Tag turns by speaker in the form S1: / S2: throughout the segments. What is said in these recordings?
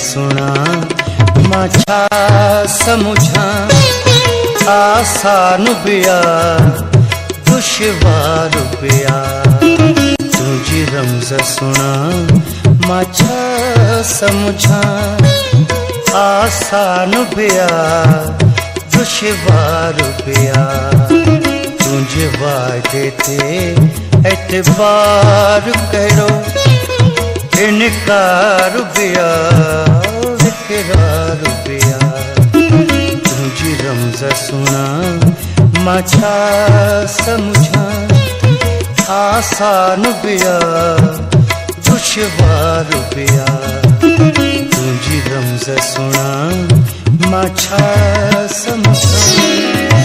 S1: सुना माछा समुझा आसान बिया दुश्वार बिया तुझी रमज सुना माछा समुझा आसान बिया दुश्वार बिया तुझे वादे थे एतबार करो इनकार बिया इकरार बिया तुझी रमज सुना माछा समुझा आसान बिया दुश्वार बिया तुझी रमज सुना माछा समुझा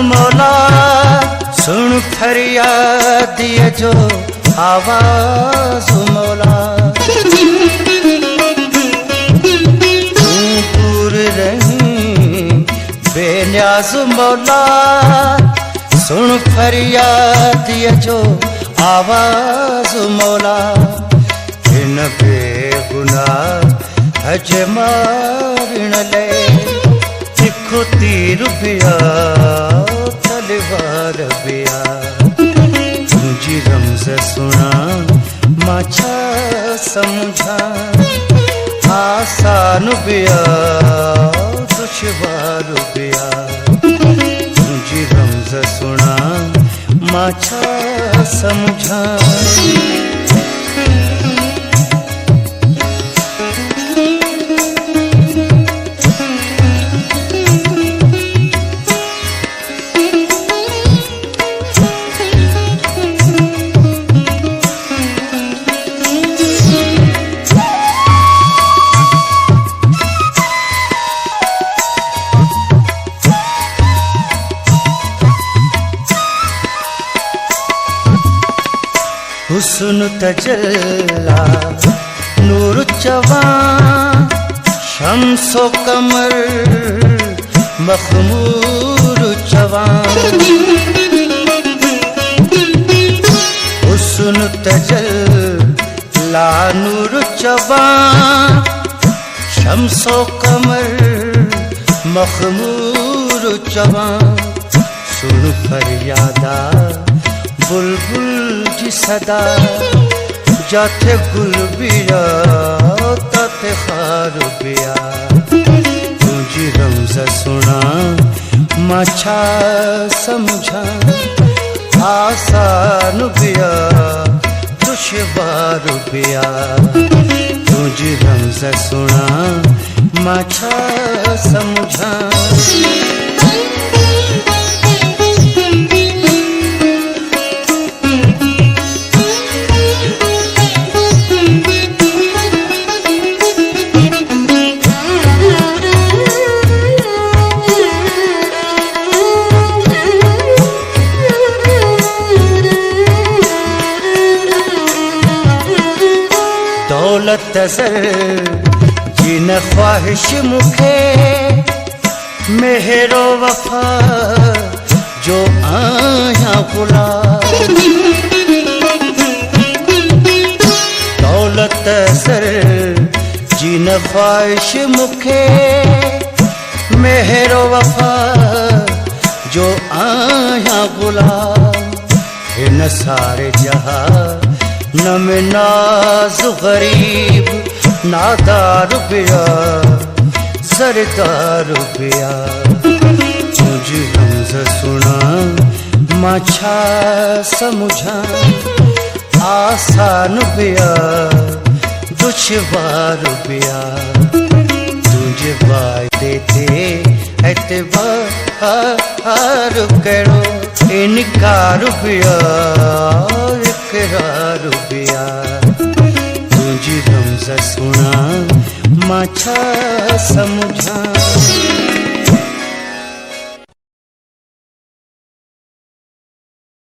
S1: मौला सुन फरियाद ये जो आवाज मौला दूर रही बेन्याज मौला सुन फरियाद ये जो आवाज मौला इन बेगुनाह हज मारिन ले तिखो तीर बिया तलवार बिया तुझी रमज सुना माछा समझा आसान बिया दुश्वार बिया तुझी रमज सुना माछा समझा हुस्न तजल्ला नूर जवां शम्सो कमर मखमूर जवां हुस्न तजल्ला नूर जवां शम्सो कमर मखमूर जवां सुन फरियादा बुलबुल जी सदा जाते गुल बिया ताते खार बिया तुझी रमज सुना माछा समझा आसान बिया दुश्वार बिया तुझी रमज सुना माछा समझा दौलत सर जिन ख्वाहिश मुखे मेहरो वफा जो आया बुला दौलत सर जिन ख्वाहिश मुखे मेहरो वफा जो आया बुला इन सारे जहां नम नाज गरीब नादार बिया सरदार बिया तुझी रमज सुना माछा समझा आसान बिया दुश्वार बिया तुझे वादे थे एतबार करो इनकार बिया इकरार बिया तुझी रमज सुना माछा समुझा